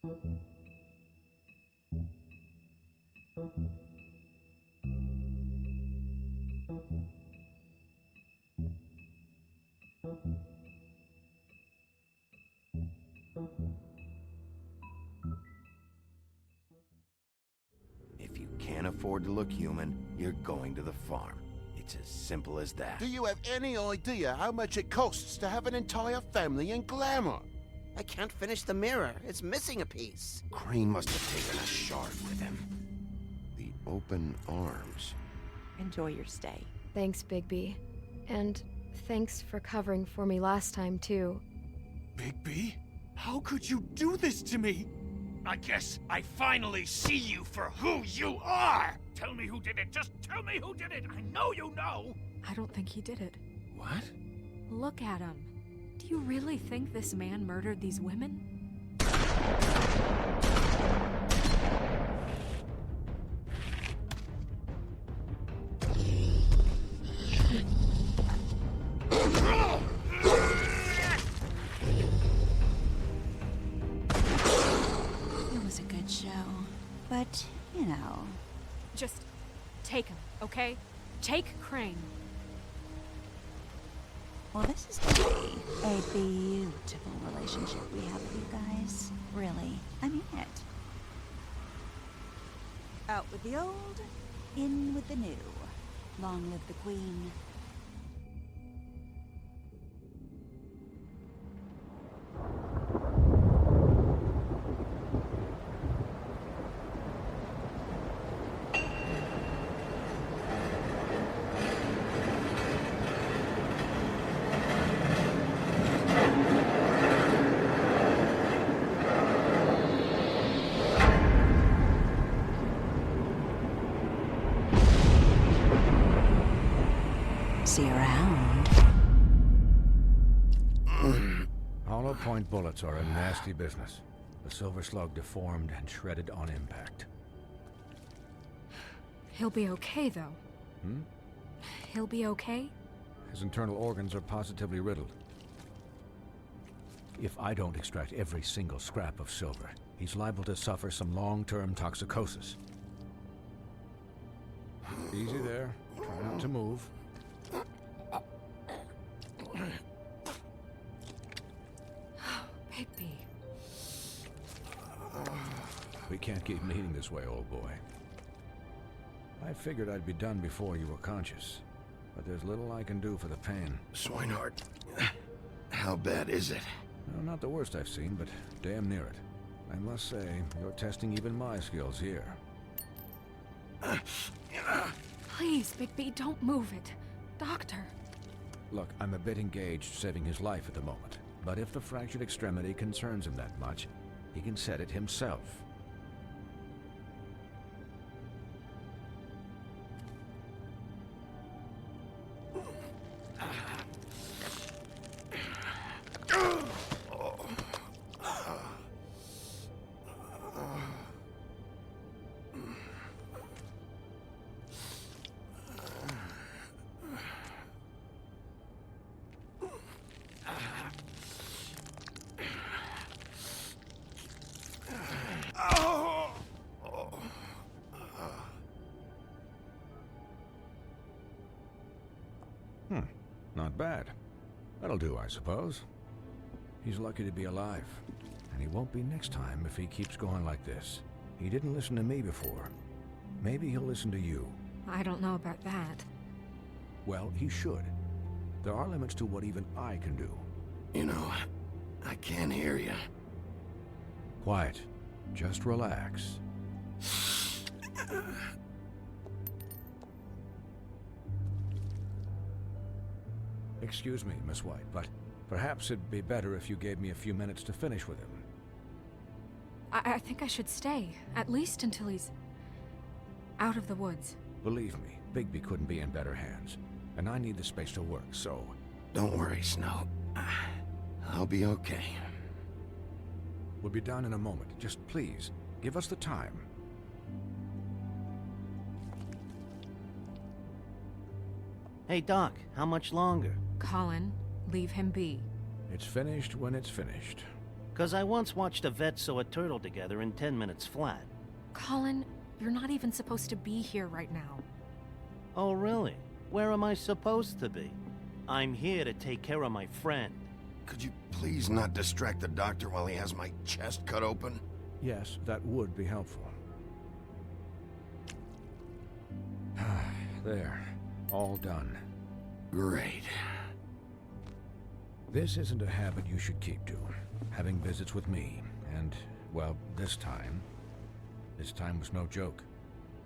If you can't afford to look human, you're going to the farm. It's as simple as that. Do you have any idea how much it costs to have an entire family in glamour? I can't finish the mirror. It's missing a piece. Crane must have taken a shard with him. The open arms. Enjoy your stay. Thanks, Bigby. And thanks for covering for me last time, too. Bigby? How could you do this to me? I guess I finally see you for who you are! Tell me who did it! Just tell me who did it! I know you know! I don't think he did it. What? Look at him. Do you really think this man murdered these women? It was a good show. But, you know... Just take him, okay? Take Crane. Well, this is gonna be a beautiful relationship we have with you guys. Really. I mean it. Out with the old, in with the new. Long live the Queen. See you around. Hollow point bullets are a nasty business. The silver slug deformed and shredded on impact. He'll be okay, though. He'll be okay? His internal organs are positively riddled. If I don't extract every single scrap of silver, he's liable to suffer some long-term toxicosis. Easy there. Try not to move. Bigby. We can't keep bleeding this way, old boy. I figured I'd be done before you were conscious, but there's little I can do for the pain. Swinehart, how bad is it? No, not the worst I've seen, but damn near it. I must say, you're testing even my skills here. Please, Bigby, don't move it. Doctor. Look, I'm a bit engaged saving his life at the moment, but if the fractured extremity concerns him that much, he can set it himself. Not bad. That'll do, I suppose. He's lucky to be alive. And he won't be next time if he keeps going like this. He didn't listen to me before. Maybe he'll listen to you. I don't know about that. Well, he should. There are limits to what even I can do. You know, I can't hear you. Quiet. Just relax. Excuse me, Miss White, but perhaps it'd be better if you gave me a few minutes to finish with him. I think I should stay, at least until he's out of the woods. Believe me, Bigby couldn't be in better hands, and I need the space to work, so... Don't worry, Snow. I'll be okay. We'll be done in a moment. Just please, give us the time. Hey, Doc, how much longer? Colin, leave him be. It's finished when it's finished. 'Cause I once watched a vet sew a turtle together in 10 minutes flat. Colin, you're not even supposed to be here right now. Oh, really? Where am I supposed to be? I'm here to take care of my friend. Could you please not distract the doctor while he has my chest cut open? Yes, that would be helpful. There. All done. Great. This isn't a habit you should keep to. Having visits with me. And, well, this time was no joke.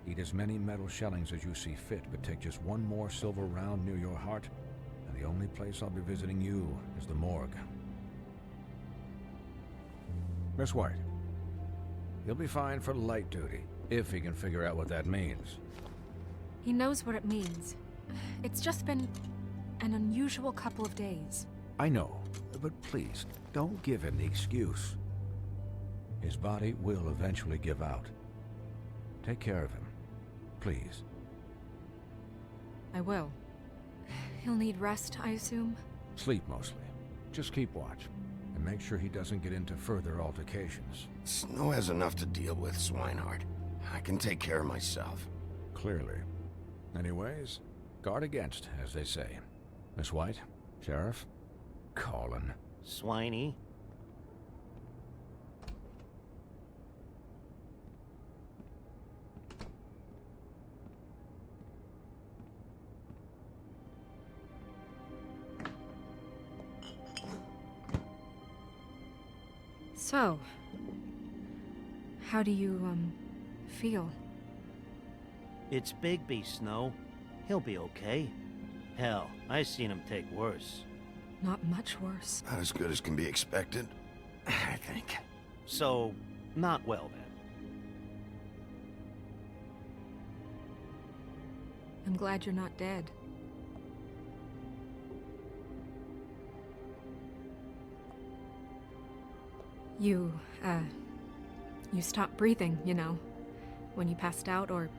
Eat as many metal shellings as you see fit, but take just one more silver round near your heart, and the only place I'll be visiting you is the morgue. Miss White. He'll be fine for light duty, if he can figure out what that means. He knows what it means. It's just been an unusual couple of days. I know, but please, don't give him the excuse. His body will eventually give out. Take care of him, please. I will. He'll need rest, I assume? Sleep mostly. Just keep watch, and make sure he doesn't get into further altercations. Snow has enough to deal with, Swinehart. I can take care of myself. Clearly. Anyways, guard against, as they say. Miss White, Sheriff, Colin. Swiney. So, how do you, feel? It's Bigby, Snow. He'll be okay. Hell, I seen him take worse. Not much worse. Not as good as can be expected, I think. So, not well then. I'm glad you're not dead. You stopped breathing, you know, when you passed out or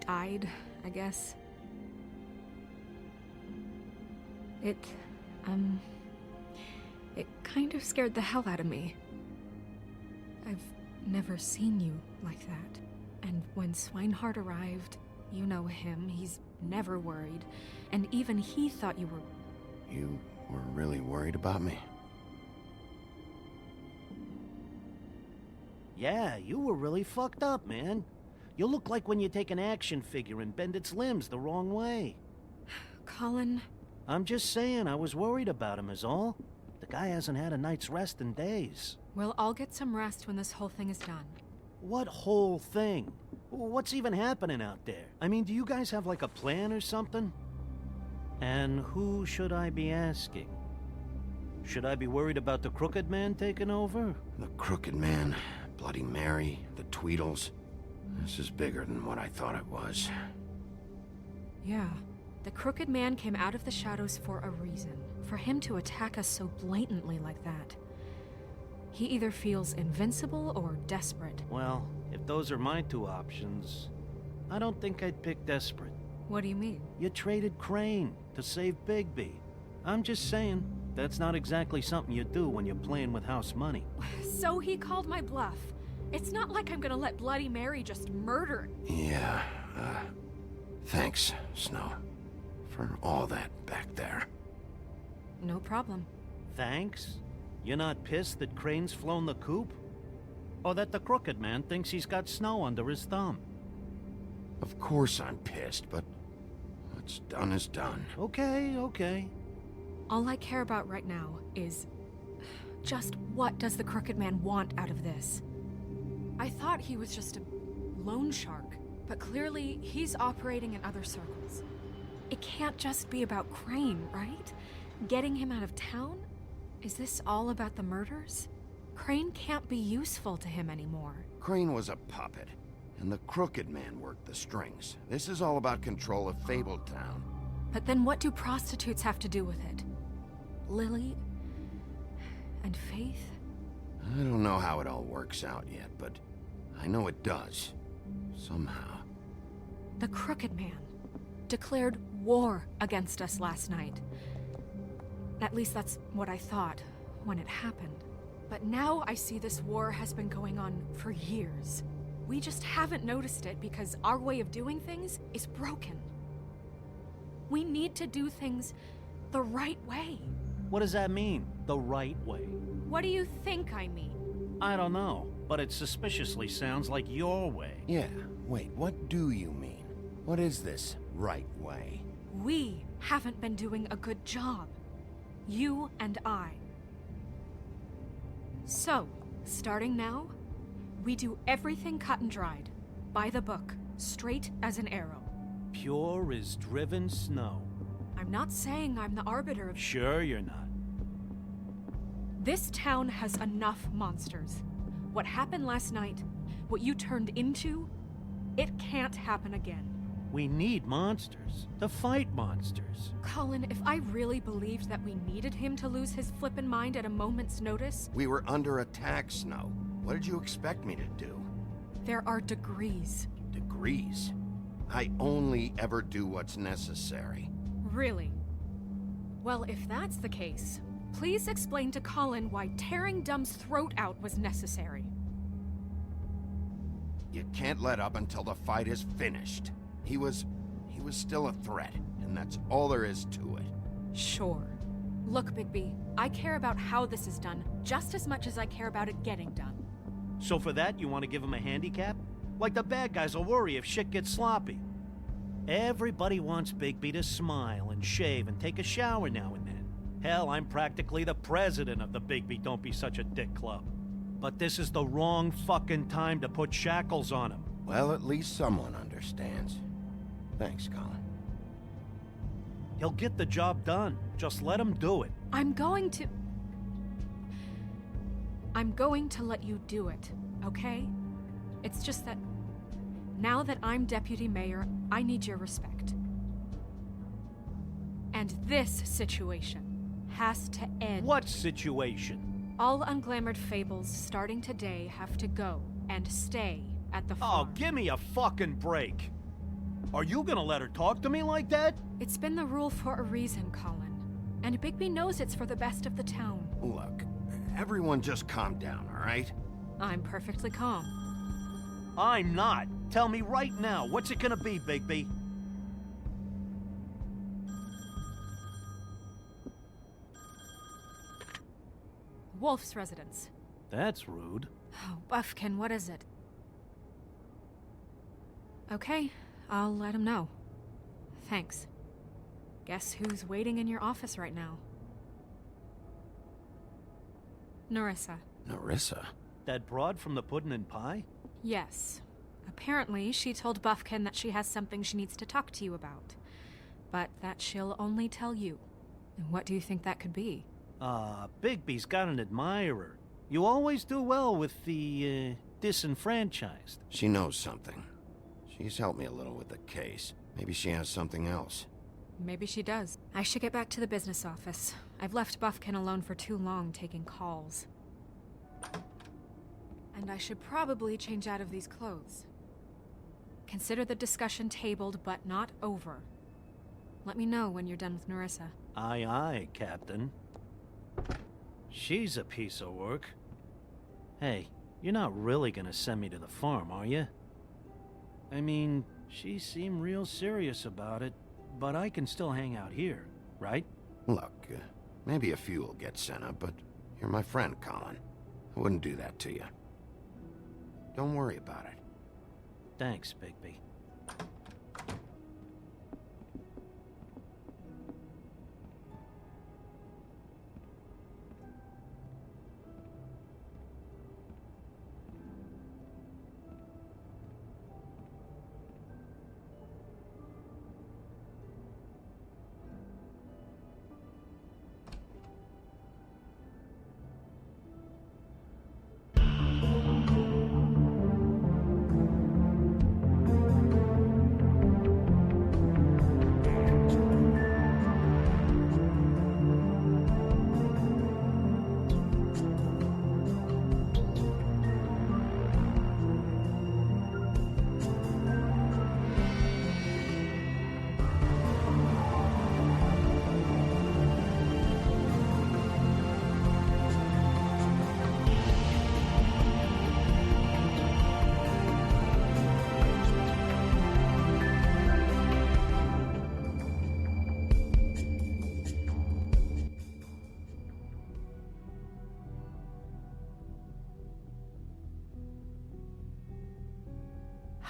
died, I guess. It kind of scared the hell out of me. I've never seen you like that. And when Swinehart arrived, you know him, he's never worried. And even he thought you were... You were really worried about me? Yeah, you were really fucked up, man. You look like when you take an action figure and bend its limbs the wrong way. Colin... I'm just saying, I was worried about him is all. The guy hasn't had a night's rest in days. We'll all get some rest when this whole thing is done. What whole thing? What's even happening out there? I mean, do you guys have like a plan or something? And who should I be asking? Should I be worried about the Crooked Man taking over? The Crooked Man, Bloody Mary, the Tweedles. This is bigger than what I thought it was. Yeah. The Crooked Man came out of the shadows for a reason. For him to attack us so blatantly like that. He either feels invincible or desperate. Well, if those are my two options, I don't think I'd pick desperate. What do you mean? You traded Crane to save Bigby. I'm just saying, that's not exactly something you do when you're playing with house money. So he called my bluff. It's not like I'm gonna let Bloody Mary just murder. Yeah, thanks, Snow. For all that back there. No problem. Thanks? You're not pissed that Crane's flown the coop? Or that the Crooked Man thinks he's got Snow under his thumb? Of course I'm pissed, but what's done is done. Okay. All I care about right now is... just what does the Crooked Man want out of this? I thought he was just a loan shark, but clearly he's operating in other circles. It can't just be about Crane, right? Getting him out of town? Is this all about the murders? Crane can't be useful to him anymore. Crane was a puppet, and the Crooked Man worked the strings. This is all about control of Fabletown. But then what do prostitutes have to do with it? Lily? And Faith? I don't know how it all works out yet, but I know it does. Somehow. The Crooked Man declared war against us last night. At least that's what I thought when it happened. But now I see this war has been going on for years. We just haven't noticed it because our way of doing things is broken. We need to do things the right way. What does that mean, the right way? What do you think I mean? I don't know, but it suspiciously sounds like your way. Yeah, wait, what do you mean? What is this right way? We haven't been doing a good job. You and I. So, starting now, we do everything cut and dried, by the book, straight as an arrow. Pure as driven snow. I'm not saying I'm the arbiter of... Sure you're not. This town has enough monsters. What happened last night, what you turned into, it can't happen again. We need monsters to fight monsters. Colin, if I really believed that we needed him to lose his flippin' mind at a moment's notice... We were under attack, Snow. What did you expect me to do? There are degrees. Degrees? I only ever do what's necessary. Really? Well, if that's the case, please explain to Colin why tearing Dumb's throat out was necessary. You can't let up until the fight is finished. He was still a threat, and that's all there is to it. Sure. Look, Bigby, I care about how this is done just as much as I care about it getting done. So for that, you want to give him a handicap? Like the bad guys will worry if shit gets sloppy. Everybody wants Bigby to smile and shave and take a shower now and then. Hell, I'm practically the president of the Bigby Don't Be Such a Dick Club. But this is the wrong fucking time to put shackles on him. Well, at least someone understands. Thanks, Colin. He'll get the job done. Just let him do it. I'm going to let you do it, okay? It's just that now that I'm deputy mayor, I need your respect. And this situation has to end. What situation? All unglamored fables starting today have to go and stay at the farm. Oh, give me a fucking break. Are you gonna let her talk to me like that? It's been the rule for a reason, Colin. And Bigby knows it's for the best of the town. Look, everyone just calm down, all right? I'm perfectly calm. I'm not. Tell me right now, what's it gonna be, Bigby? Wolf's residence. That's rude. Oh, Buffkin, what is it? Okay, I'll let him know. Thanks. Guess who's waiting in your office right now? Narissa. Narissa? That broad from the puddin' and pie? Yes. Apparently, she told Buffkin that she has something she needs to talk to you about. But that she'll only tell you. And what do you think that could be? Bigby's got an admirer. You always do well with the, disenfranchised. She knows something. She's helped me a little with the case. Maybe she has something else. Maybe she does. I should get back to the business office. I've left Buffkin alone for too long taking calls. And I should probably change out of these clothes. Consider the discussion tabled, but not over. Let me know when you're done with Narissa. Aye, aye, Captain. She's a piece of work. Hey, you're not really gonna send me to the farm, are you? I mean, she seemed real serious about it, but I can still hang out here, right? Look, maybe a few will get sent up, but you're my friend, Colin. I wouldn't do that to you. Don't worry about it. Thanks, Bigby.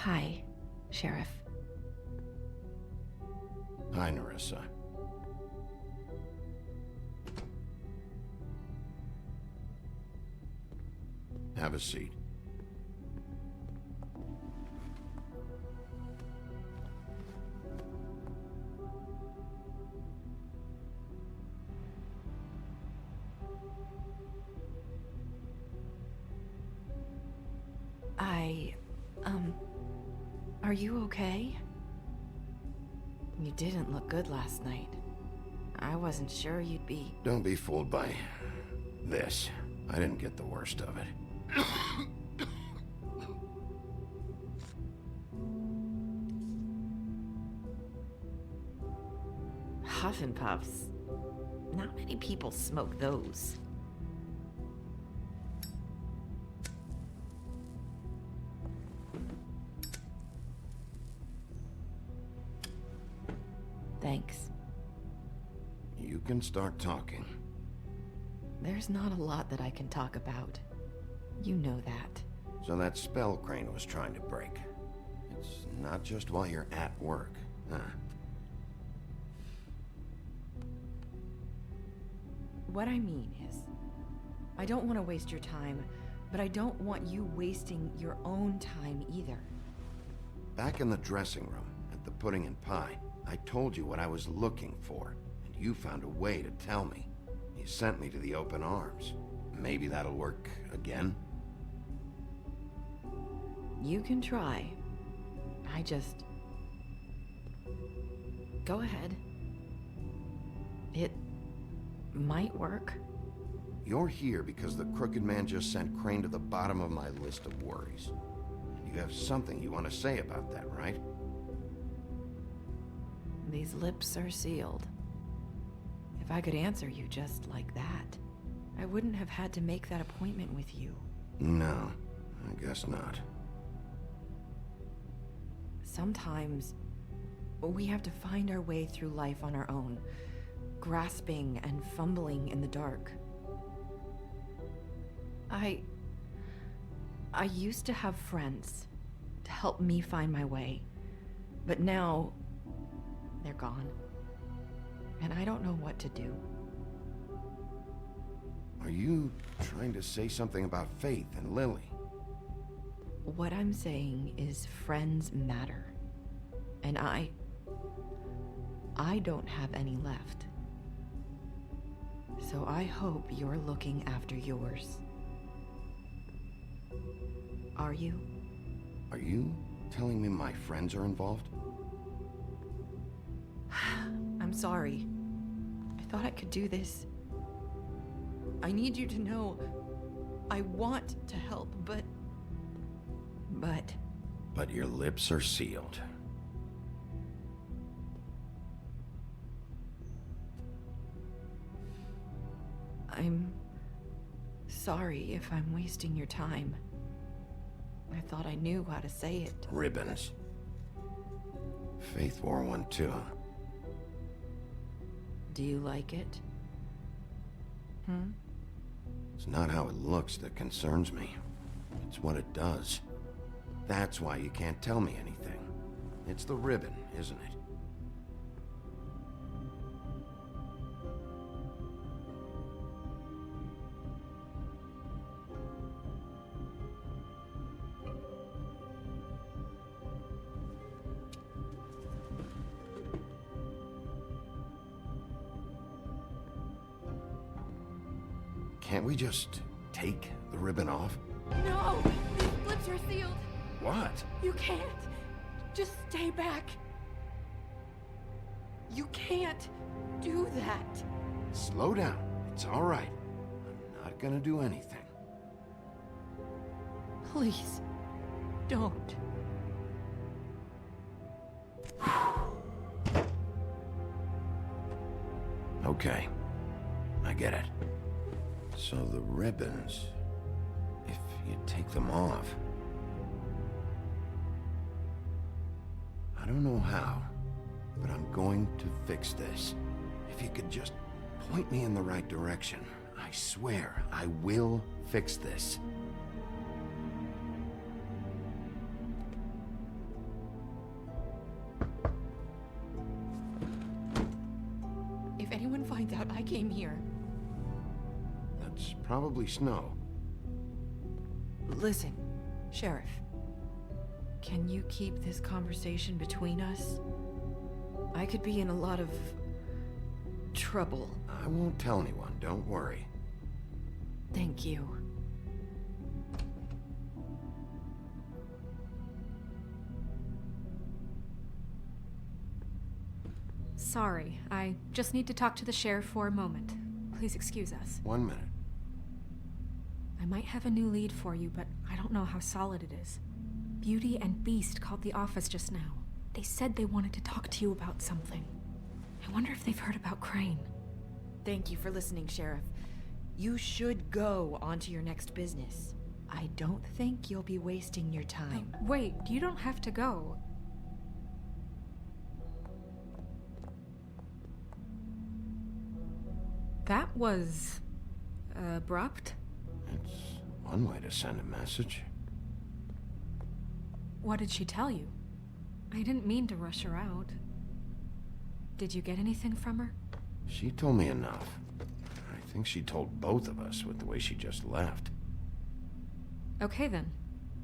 Hi, Sheriff. Hi, Nerissa. Have a seat. Are you okay? You didn't look good last night. I wasn't sure you'd be... Don't be fooled by this. I didn't get the worst of it. Huff and Puffs. Not many people smoke those. Thanks. You can start talking. There's not a lot that I can talk about. You know that. So that spell Crane was trying to break. It's not just while you're at work, huh? What I mean is, I don't want to waste your time, but I don't want you wasting your own time either. Back in the dressing room, at the pudding and pie, I told you what I was looking for, and you found a way to tell me. You sent me to the open arms. Maybe that'll work again? You can try. I just... Go ahead. It might work. You're here because the Crooked Man just sent Crane to the bottom of my list of worries. And you have something you want to say about that, right? These lips are sealed. If I could answer you just like that, I wouldn't have had to make that appointment with you. No, I guess not. Sometimes, we have to find our way through life on our own, grasping and fumbling in the dark. I used to have friends to help me find my way, but now they're gone, and I don't know what to do. Are you trying to say something about Faith and Lily? What I'm saying is friends matter, and I don't have any left. So I hope you're looking after yours. Are you? Are you telling me my friends are involved? I'm sorry. I thought I could do this. I need you to know I want to help, but... But your lips are sealed. I'm sorry if I'm wasting your time. I thought I knew how to say it. Ribbons. Faith wore one too. Do you like it? It's not how it looks that concerns me. It's what it does. That's why you can't tell me anything. It's the ribbon, isn't it? Can't we just take the ribbon off? No! These lips are sealed! What? You can't! Just stay back! You can't do that! Slow down. It's all right. I'm not gonna do anything. Please, don't. Okay. I get it. So the ribbons, if you take them off... I don't know how, but I'm going to fix this. If you could just point me in the right direction, I swear I will fix this. finds out I came here. That's probably Snow. Listen, Sheriff. Can you keep this conversation between us? I could be in a lot of trouble. I won't tell anyone, don't worry. Thank you. Sorry, I just need to talk to the sheriff for a moment. Please excuse us. 1 minute. I might have a new lead for you, but I don't know how solid it is. Beauty and Beast called the office just now. They said they wanted to talk to you about something. I wonder if they've heard about Crane. Thank you for listening, Sheriff. You should go on to your next business. I don't think you'll be wasting your time. Wait, you don't have to go. That was abrupt. It's one way to send a message. What did she tell you? I didn't mean to rush her out. Did you get anything from her? She told me enough. I think she told both of us with the way she just left. Okay then.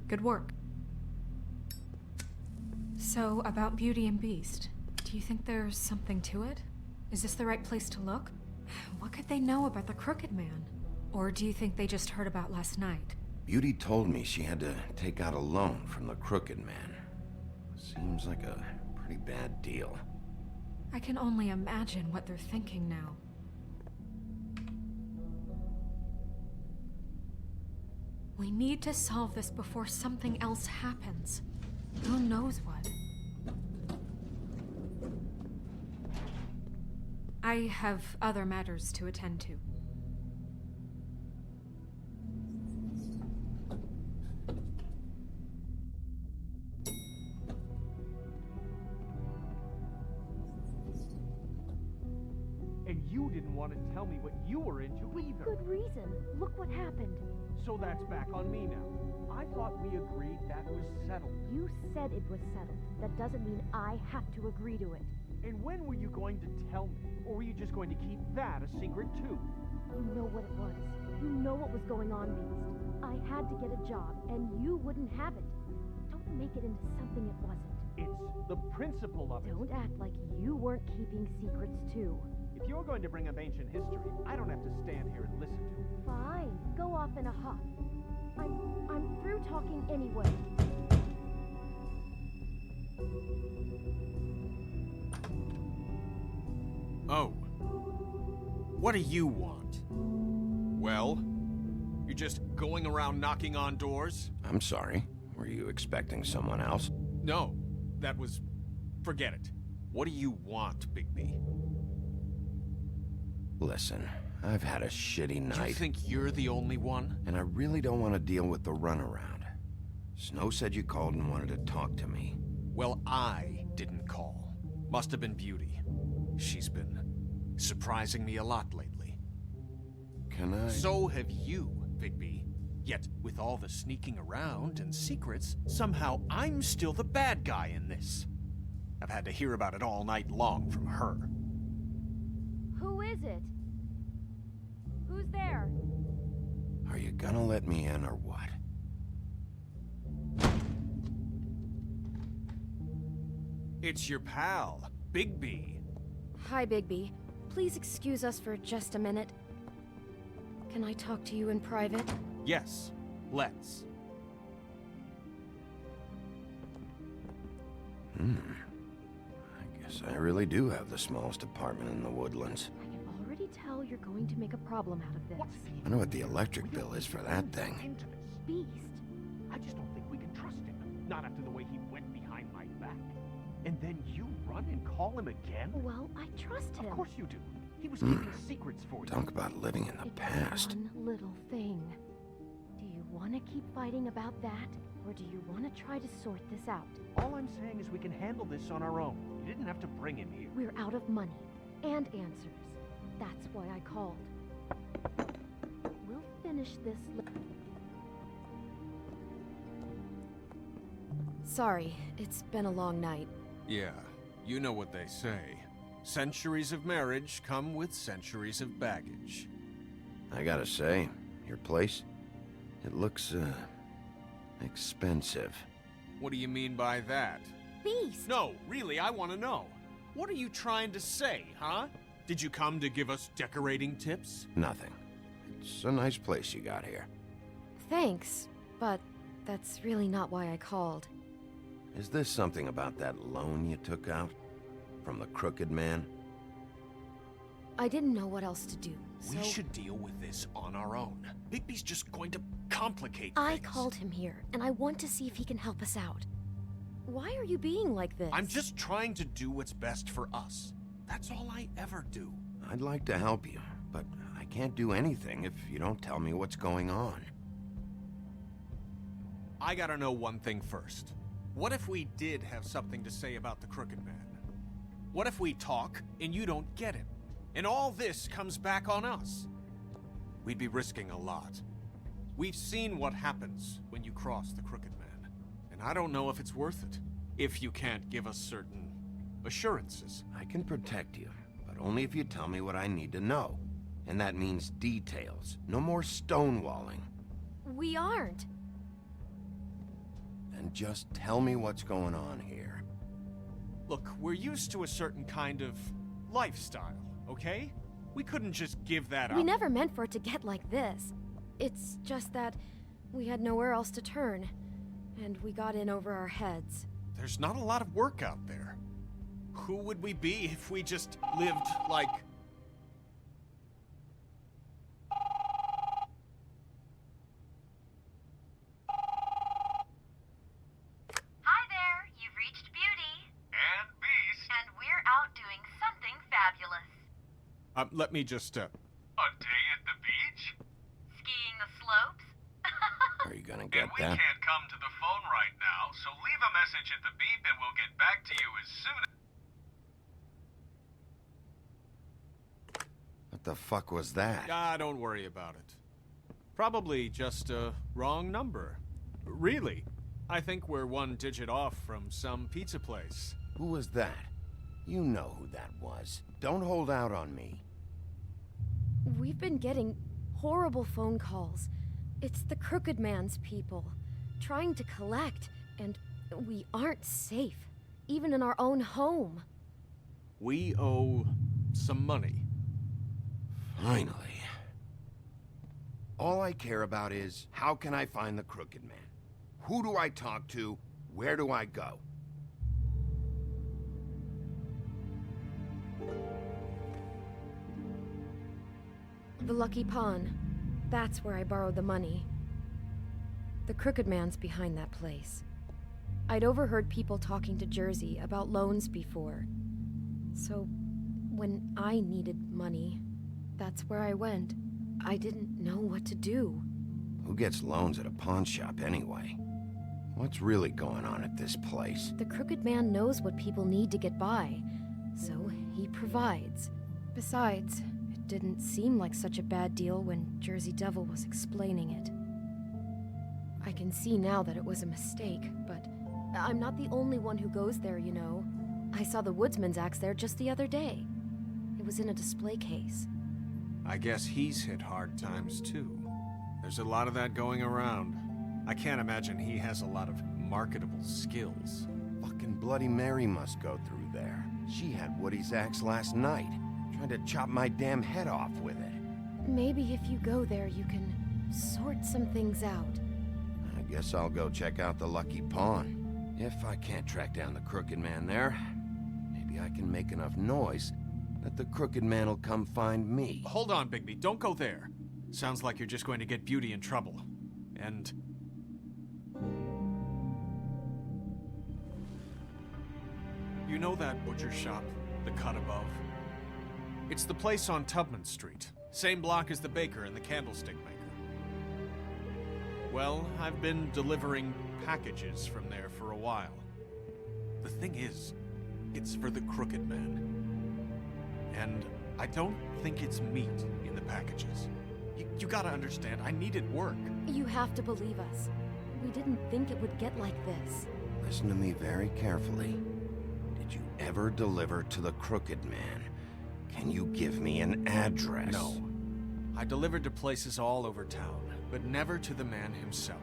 Good work. So, about Beauty and Beast, do you think there's something to it? Is this the right place to look? What could they know about the Crooked Man? Or do you think they just heard about last night? Beauty told me she had to take out a loan from the Crooked Man. Seems like a pretty bad deal. I can only imagine what they're thinking now. We need to solve this before something else happens. Who knows what? I have other matters to attend to. And you didn't want to tell me what you were into either. Good reason. Look what happened. So that's back on me now. I thought we agreed that was settled. You said it was settled. That doesn't mean I have to agree to it. And when were you going to tell me? Or were you just going to keep that a secret too? You know what it was. You know what was going on, Beast. I had to get a job, and you wouldn't have it. Don't make it into something it wasn't. It's the principle of it. Don't act like you weren't keeping secrets too. If you're going to bring up ancient history, I don't have to stand here and listen to it. Fine. Go off in a huff. I'm through talking anyway. Oh. What do you want? Well? You're just going around knocking on doors? I'm sorry. Were you expecting someone else? No. That was... forget it. What do you want, Bigby? Listen, I've had a shitty night. Do you think you're the only one? And I really don't want to deal with the runaround. Snow said you called and wanted to talk to me. Well, I didn't call. Must have been Beauty. She's been surprising me a lot lately. Can I... So have you, Bigby. Yet, with all the sneaking around and secrets, somehow I'm still the bad guy in this. I've had to hear about it all night long from her. Who is it? Who's there? Are you gonna let me in or what? It's your pal, Bigby. Hi, Bigby. Please excuse us for just a minute. Can I talk to you in private? Yes, let's. I guess I really do have the smallest apartment in the Woodlands. I can already tell you're going to make a problem out of this. I know what the electric bill is for that thing. Into this. Beast. I just don't think we can trust him. Not after the way he went behind my back. And then you run and call him again? Well, I trust him. Of course you do. He was keeping secrets for you. Talk about living in the It's past. one little thing. Do you want to keep fighting about that? Or do you want to try to sort this out? All I'm saying is we can handle this on our own. You didn't have to bring him here. We're out of money and answers. That's why I called. We'll finish this Sorry, it's been a long night. Yeah, you know what they say. Centuries of marriage come with centuries of baggage. I gotta say, your place, it looks, expensive. What do you mean by that? Beast! No, really, I want to know. What are you trying to say, huh? Did you come to give us decorating tips? Nothing. It's a nice place you got here. Thanks, but that's really not why I called. Is this something about that loan you took out? From the Crooked Man? I didn't know what else to do, so... We should deal with this on our own. Bigby's just going to complicate I things. called him here, and I want to see if he can help us out. Why are you being like this? I'm just trying to do what's best for us. That's all I ever do. I'd like to help you, but I can't do anything if you don't tell me what's going on. I gotta know one thing first. What if we did have something to say about the Crooked Man? What if we talk and you don't get him? And all this comes back on us? We'd be risking a lot. We've seen what happens when you cross the Crooked Man. And I don't know if it's worth it. If you can't give us certain assurances. I can protect you, but only if you tell me what I need to know. And that means details. No more stonewalling. We aren't. Then just tell me what's going on here. Look, we're used to a certain kind of lifestyle, okay? We couldn't just give that up. We never meant for it to get like this. It's just that we had nowhere else to turn, and we got in over our heads. There's not a lot of work out there. Who would we be if we just lived like... Hi there, you've reached Beauty. And Beast. And we're out doing something fabulous. Let me just, A day at the beach? Skiing the slopes? Are you gonna get And we that? can't come to the phone right now, so leave a message at the beep and we'll get back to you as soon as... What the fuck was that? Ah, don't worry about it. Probably just a wrong number. Really, I think we're one digit off from some pizza place. Who was that? You know who that was. Don't hold out on me. We've been getting horrible phone calls. It's the Crooked Man's people, trying to collect, and we aren't safe, even in our own home. We owe some money. Finally. All I care about is, how can I find the Crooked Man? Who do I talk to? Where do I go? The Lucky Pawn. That's where I borrowed the money. The Crooked Man's behind that place. I'd overheard people talking to Jersey about loans before. So, when I needed money, that's where I went. I didn't know what to do. Who gets loans at a pawn shop anyway? What's really going on at this place? The Crooked Man knows what people need to get by, so he provides. Besides, it didn't seem like such a bad deal when Jersey Devil was explaining it. I can see now that it was a mistake, but I'm not the only one who goes there, you know. I saw the Woodsman's axe there just the other day. It was in a display case. I guess he's hit hard times too. There's a lot of that going around. I can't imagine he has a lot of marketable skills. Fucking Bloody Mary must go through there. She had Woody's axe last night, trying to chop my damn head off with it. Maybe if you go there, you can sort some things out. I guess I'll go check out the Lucky Pawn. If I can't track down the Crooked Man there, maybe I can make enough noise that the Crooked Man will come find me. Hold on, Bigby. Don't go there. Sounds like you're just going to get Beauty in trouble. And... you know that butcher shop, the cut above? It's the place on Tubman Street. Same block as the baker and the candlestick maker. Well, I've been delivering packages from there for a while. The thing is, it's for the Crooked Man. And I don't think it's meat in the packages. You gotta understand, I needed work. You have to believe us. We didn't think it would get like this. Listen to me very carefully. Did Did you ever deliver to the Crooked Man? Can you give me an address? No. I delivered to places all over town, but never to the man himself.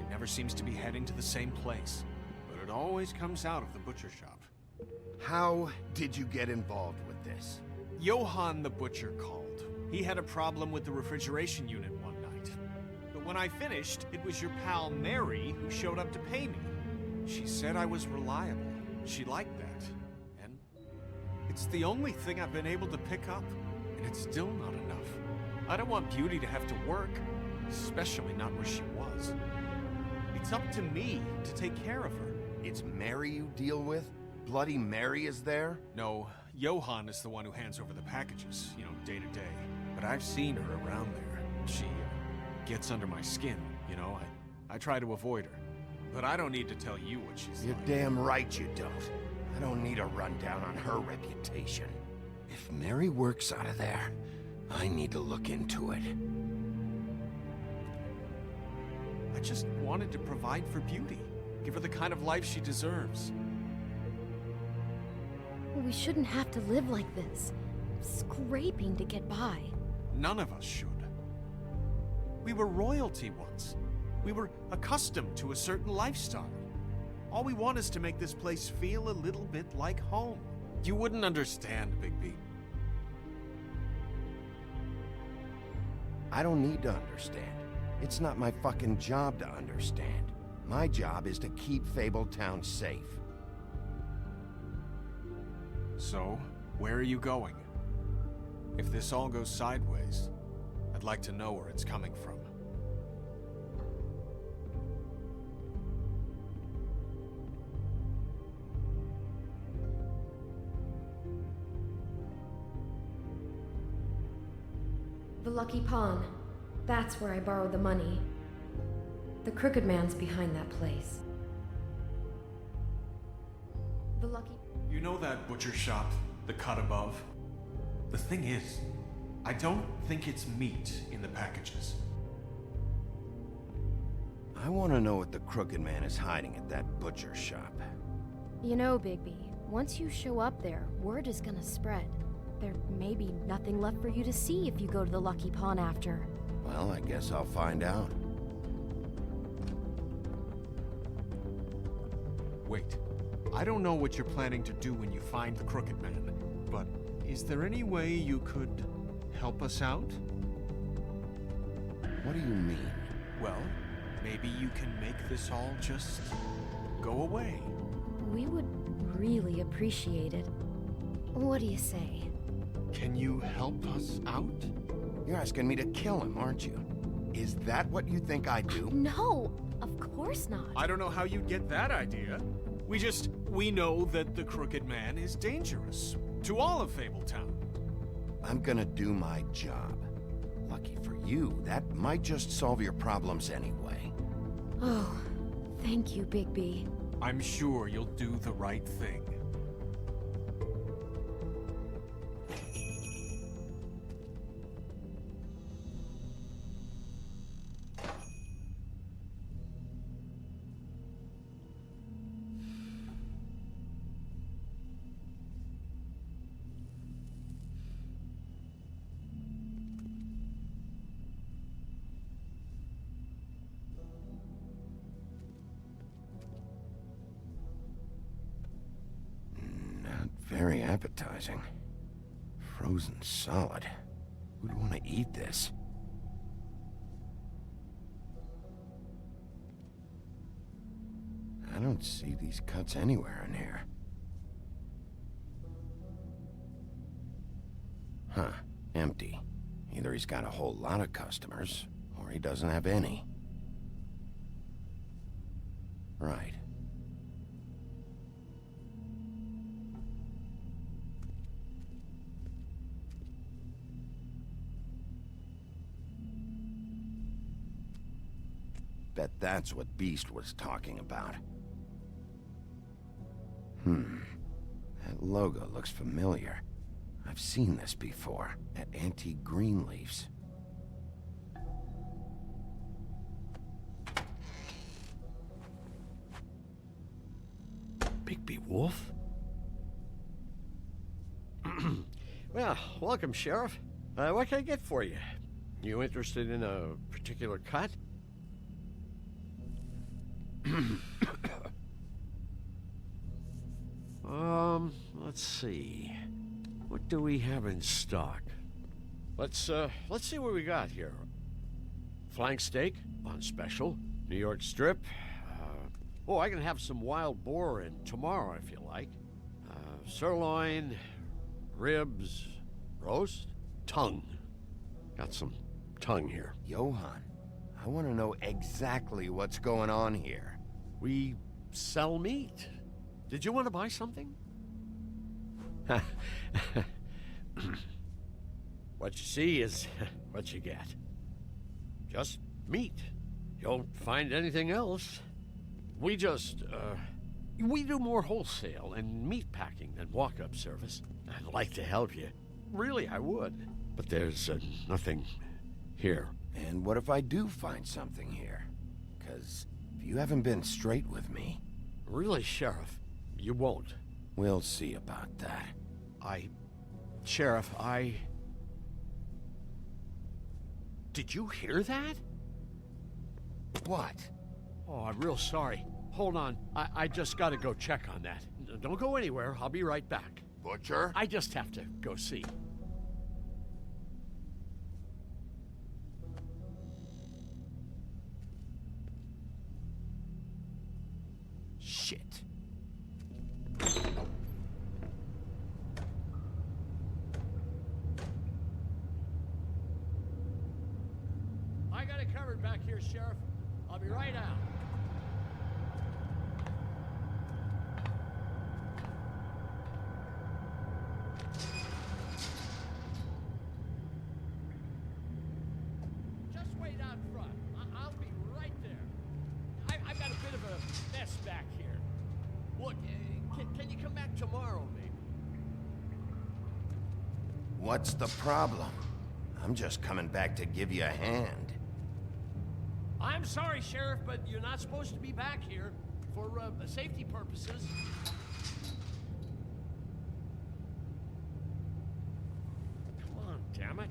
It never seems to be heading to the same place, but it always comes out of the butcher shop. How did you get involved with this? Johann the butcher called. He had a problem with the refrigeration unit one night. But when I finished, it was your pal Mary who showed up to pay me. She said I was reliable. She liked that. And it's the only thing I've been able to pick up, and it's still not enough. I don't want Beauty to have to work, especially not where she was. It's up to me to take care of her. It's Mary you deal with? Bloody Mary is there? No, Johann is the one who hands over the packages, day to day. But I've seen her around there. She gets under my skin, I try to avoid her. But I don't need to tell you what she's You're like. damn right you don't. I don't need a rundown on her reputation. If Mary works out of there, I need to look into it. I just wanted to provide for Beauty. Give her the kind of life she deserves. We shouldn't have to live like this, scraping to get by. None of us should. We were royalty once. We were accustomed to a certain lifestyle. All we want is to make this place feel a little bit like home. You wouldn't understand, Bigby. I don't need to understand. It's not my fucking job to understand. My job is to keep Fabletown safe. So, where are you going? If this all goes sideways, I'd like to know where it's coming from. The Lucky Pawn. That's where I borrowed the money. The Crooked Man's behind that place. The Lucky... You know that butcher shop, the cut above? The thing is, I don't think it's meat in the packages. I want to know what the Crooked Man is hiding at that butcher shop. You know, Bigby, once you show up there, word is gonna spread. There may be nothing left for you to see if you go to the Lucky Pawn after. Well, I guess I'll find out. Wait, I don't know what you're planning to do when you find the Crooked Man, but is there any way you could help us out? What do you mean? Well, maybe you can make this all just go away. We would really appreciate it. What do you say? Can you help us out? You're asking me to kill him, aren't you? Is that what you think I do? No, of course not. I don't know how you'd get that idea. We know that the Crooked Man is dangerous to all of Fabletown. I'm gonna do my job. Lucky for you, that might just solve your problems anyway. Oh, thank you, Bigby. I'm sure you'll do the right thing. Very appetizing. Frozen solid. Who'd want to eat this? I don't see these cuts anywhere in here. Huh. Empty. Either he's got a whole lot of customers, or he doesn't have any. Right. Bet that's what Beast was talking about. That logo looks familiar. I've seen this before, at Antique Greenleaf's. Bigby Wolf? Well, welcome, Sheriff. What can I get for you? You interested in a particular cut? Let's see. What do we have in stock? Let's see what we got here. Flank steak on special. New York strip. Oh, I can have some wild boar in tomorrow if you like. Sirloin, ribs, roast, tongue. Got some tongue here. Johann, I want to know exactly what's going on here. We sell meat. Did you want to buy something? What you see is what you get. Just meat. You don't find anything else. We do more wholesale and meat packing than walk-up service. I'd like to help you. Really, I would. But there's nothing here. And what if I do find something here? 'Cause if you haven't been straight with me... Really, Sheriff, you won't. We'll see about that. Sheriff, Did you hear that? What? Oh, I'm real sorry. Hold on. I just gotta go check on that. Don't go anywhere. I'll be right back. Butcher? I just have to go see. Shit. I got it covered back here, Sheriff. I'll be right out. Just wait out front. I'll be right there. I've got a bit of a mess back here. Look, can you come back tomorrow, maybe? What's the problem? I'm just coming back to give you a hand. I'm sorry, Sheriff, but you're not supposed to be back here for safety purposes. Come on, damn it.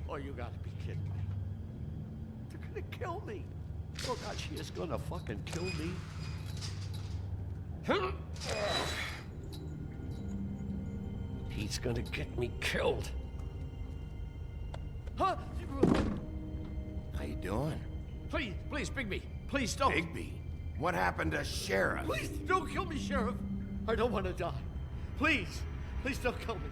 Oh, you gotta be kidding me. They're gonna kill me. Oh God, she is gonna fucking kill me. He's gonna get me killed. Huh? How you doing? Please, Bigby. Please don't. Bigby? What happened to Sheriff? Please don't kill me, Sheriff. I don't want to die. Please don't kill me.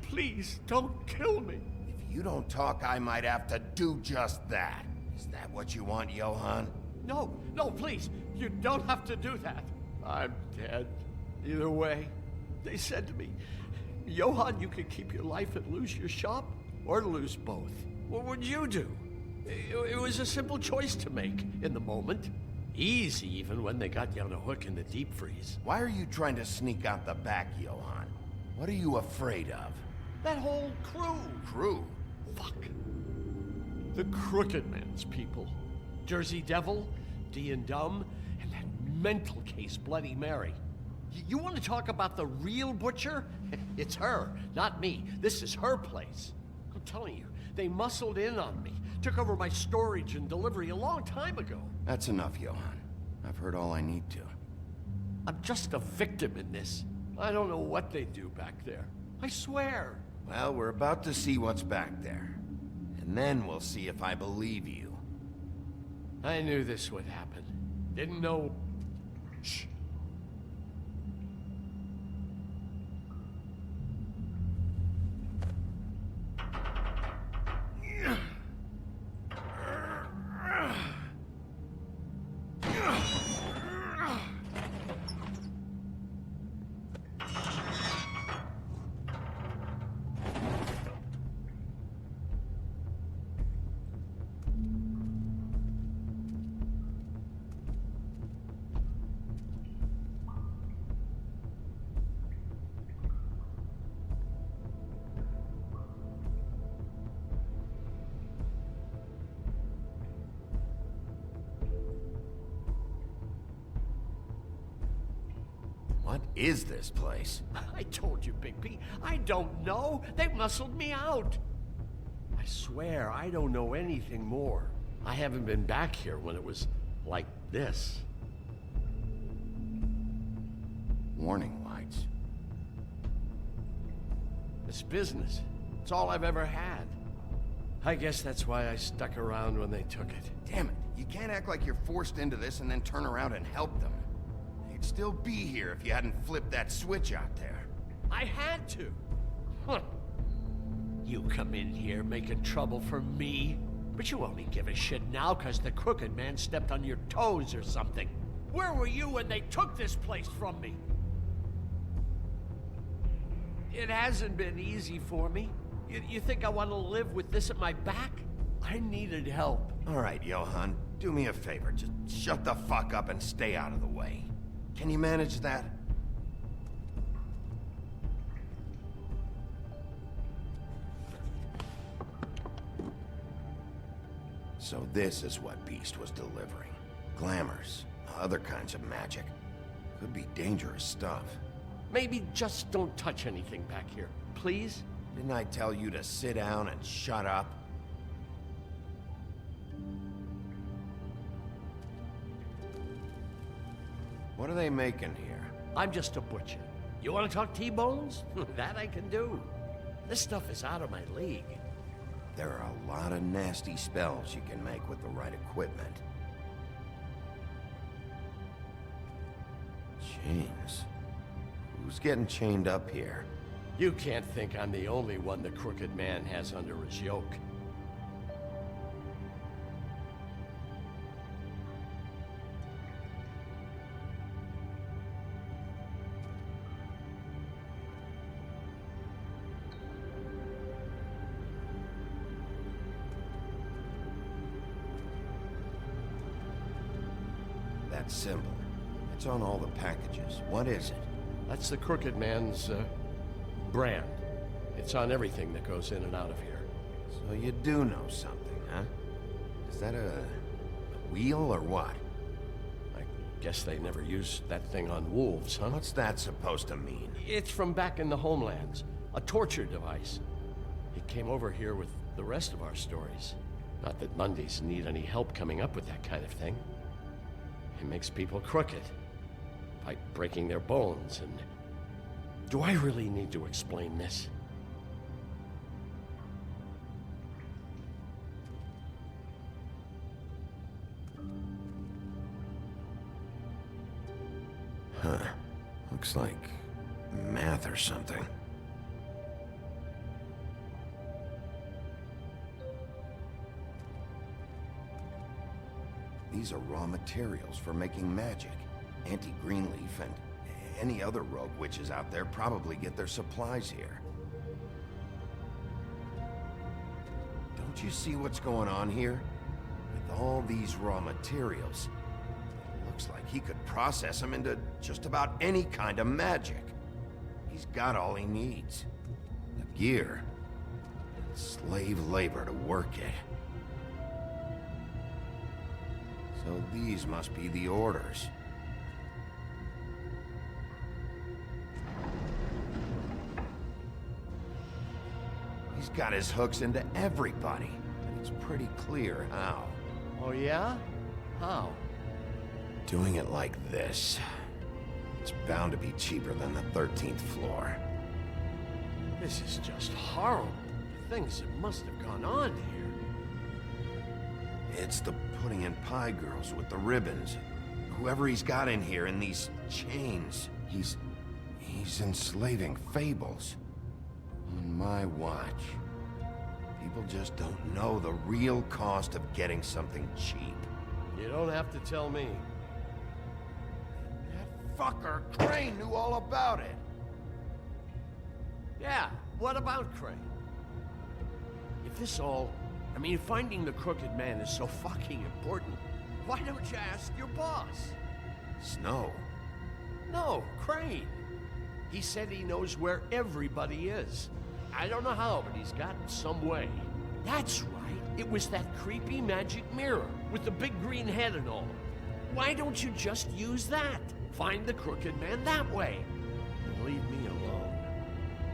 Please don't kill me. If you don't talk, I might have to do just that. Is that what you want, Johann? No, please. You don't have to do that. I'm dead. Either way. They said to me, Johann, you could keep your life and lose your shop, or lose both. What would you do? It was a simple choice to make in the moment. Easy, even when they got you on a hook in the deep freeze. Why are you trying to sneak out the back, Johann? What are you afraid of? That whole crew. Crew? Fuck. The Crooked Man's people. Jersey Devil, D and Dumb, and that mental case Bloody Mary. You want to talk about the real butcher? It's her, not me. This is her place. I'm telling you, they muscled in on me. Took over my storage and delivery a long time ago. That's enough, Johann. I've heard all I need to. I'm just a victim in this. I don't know what they do back there. I swear. Well, we're about to see what's back there. And then we'll see if I believe you. I knew this would happen. Didn't know... Shh. What is this place? I told you, Big P. I don't know. They muscled me out. I swear, I don't know anything more. I haven't been back here when it was like this. Warning lights. It's business. It's all I've ever had. I guess that's why I stuck around when they took it. Damn it, you can't act like you're forced into this and then turn around and help them. You'd still be here if you hadn't flipped that switch out there. I had to. Huh. You come in here making trouble for me, but you only give a shit now because the Crooked Man stepped on your toes or something. Where were you when they took this place from me? It hasn't been easy for me. You think I want to live with this at my back? I needed help. All right, Johan, do me a favor. Just shut the fuck up and stay out of the way. Can you manage that? So this is what Beast was delivering. Glamours, other kinds of magic. Could be dangerous stuff. Maybe just don't touch anything back here, please? Didn't I tell you to sit down and shut up? What are they making here? I'm just a butcher. You want to talk T-bones? That I can do. This stuff is out of my league. There are a lot of nasty spells you can make with the right equipment. Chains. Who's getting chained up here? You can't think I'm the only one the Crooked Man has under his yoke. That symbol. It's on all the packages. What is it? That's the Crooked Man's, brand. It's on everything that goes in and out of here. So you do know something, huh? Is that a wheel or what? I guess they never used that thing on wolves, huh? What's that supposed to mean? It's from back in the homelands. A torture device. It came over here with the rest of our stories. Not that Mundies need any help coming up with that kind of thing. It makes people crooked. By breaking their bones and... Do I really need to explain this? Huh. Looks like math or something. These are raw materials for making magic. Auntie Greenleaf and any other rogue witches out there probably get their supplies here. Don't you see what's going on here? With all these raw materials, it looks like he could process them into just about any kind of magic. He's got all he needs. The gear, and slave labor to work it. So these must be the orders. He's got his hooks into everybody, and it's pretty clear how. Oh yeah? How? Doing it like this. It's bound to be cheaper than the 13th floor. This is just horrible. The things that must have gone on here. It's the pudding and pie girls with the ribbons. Whoever he's got in here in these chains, he's enslaving fables. On my watch. People just don't know the real cost of getting something cheap. You don't have to tell me. That fucker Crane knew all about it. Yeah, what about Crane? If this all... I mean, finding the Crooked Man is so fucking important, why don't you ask your boss? Snow? No, Crane. He said he knows where everybody is. I don't know how, but he's got some way. That's right. It was that creepy magic mirror with the big green head and all. Why don't you just use that? Find the Crooked Man that way. And leave me alone.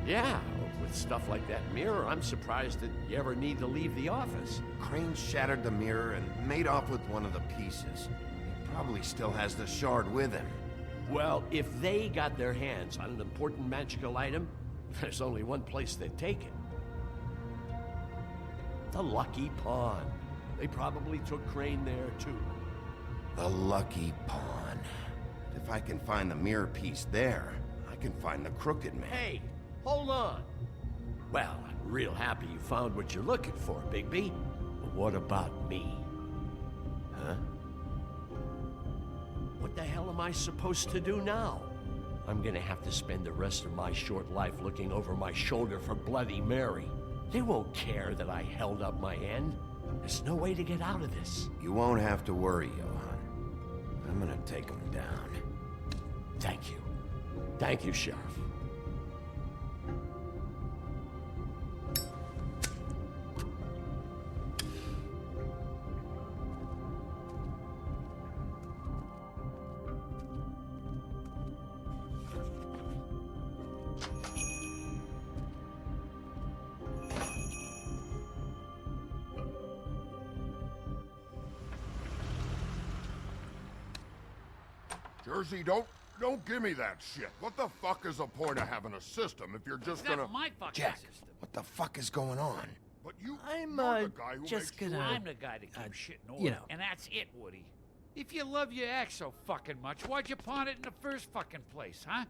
Yeah, with stuff like that mirror, I'm surprised that you ever need to leave the office. Crane shattered the mirror and made off with one of the pieces. He probably still has the shard with him. Well, if they got their hands on an important magical item, there's only one place they'd take it. The Lucky Pawn. They probably took Crane there, too. The Lucky Pawn. If I can find the mirror piece there, I can find the Crooked Man. Hey, hold on. Well, I'm real happy you found what you're looking for, Bigby. But what about me? Huh? What the hell am I supposed to do now? I'm gonna have to spend the rest of my short life looking over my shoulder for Bloody Mary. They won't care that I held up my end. There's no way to get out of this. You won't have to worry, Johan. I'm gonna take him down. Thank you. Thank you, Sheriff. Jersey, don't give me that shit. What the fuck is the point of having a system if you're just gonna... my fucking Jack, system. what the fuck is going on? But you... I'm, you're the guy who just makes gonna... sure- I'm the guy that keeps shit in order. you know. And that's it, Woody. If you love your ex so fucking much, why'd you pawn it in the first fucking place, huh?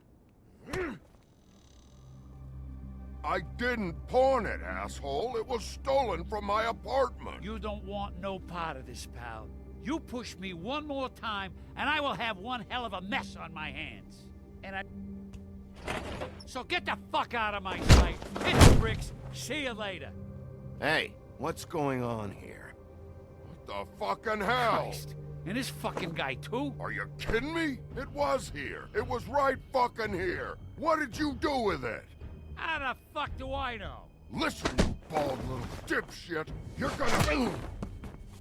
I didn't pawn it, asshole. It was stolen from my apartment. You don't want no part of this, pal. You push me one more time, and I will have one hell of a mess on my hands. So get the fuck out of my sight. Hit the bricks. See you later. Hey, what's going on here? What the fucking hell? Christ. And this fucking guy, too? Are you kidding me? It was here. It was right fucking here. What did you do with it? How the fuck do I know? Listen, you bald little dipshit. You're gonna...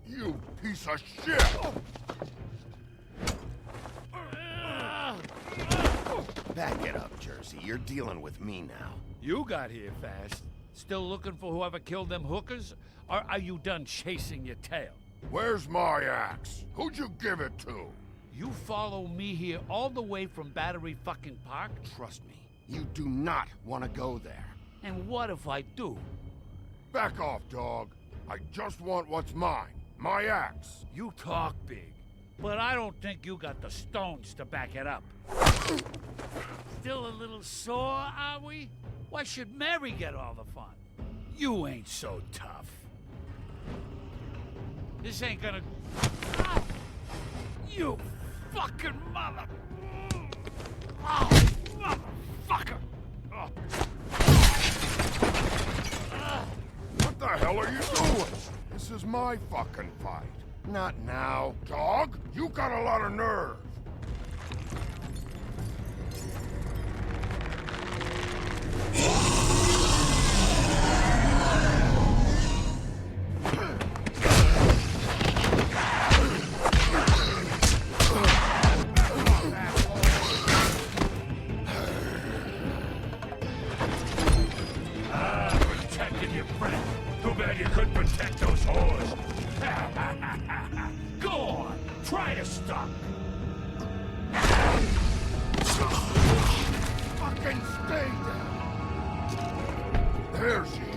You piece of shit! Back it up, Jersey. You're dealing with me now. You got here fast. Still looking for whoever killed them hookers? Or are you done chasing your tail? Where's my axe? Who'd you give it to? You follow me here all the way from Battery fucking Park? Trust me, you do not want to go there. And what if I do? Back off, dog. I just want what's mine. My axe. You talk big, but I don't think you got the stones to back it up. Still a little sore, are we? Why should Mary get all the fun? You ain't so tough. This ain't gonna... Ah! You fucking mother... Oh, motherfucker! Oh. What the hell are you doing? This is my fucking fight. Not now. Dog, you got a lot of nerve. Protected your friend. Too bad you couldn't protect those whores. Go on, try to stop. Fucking stay down. There she is.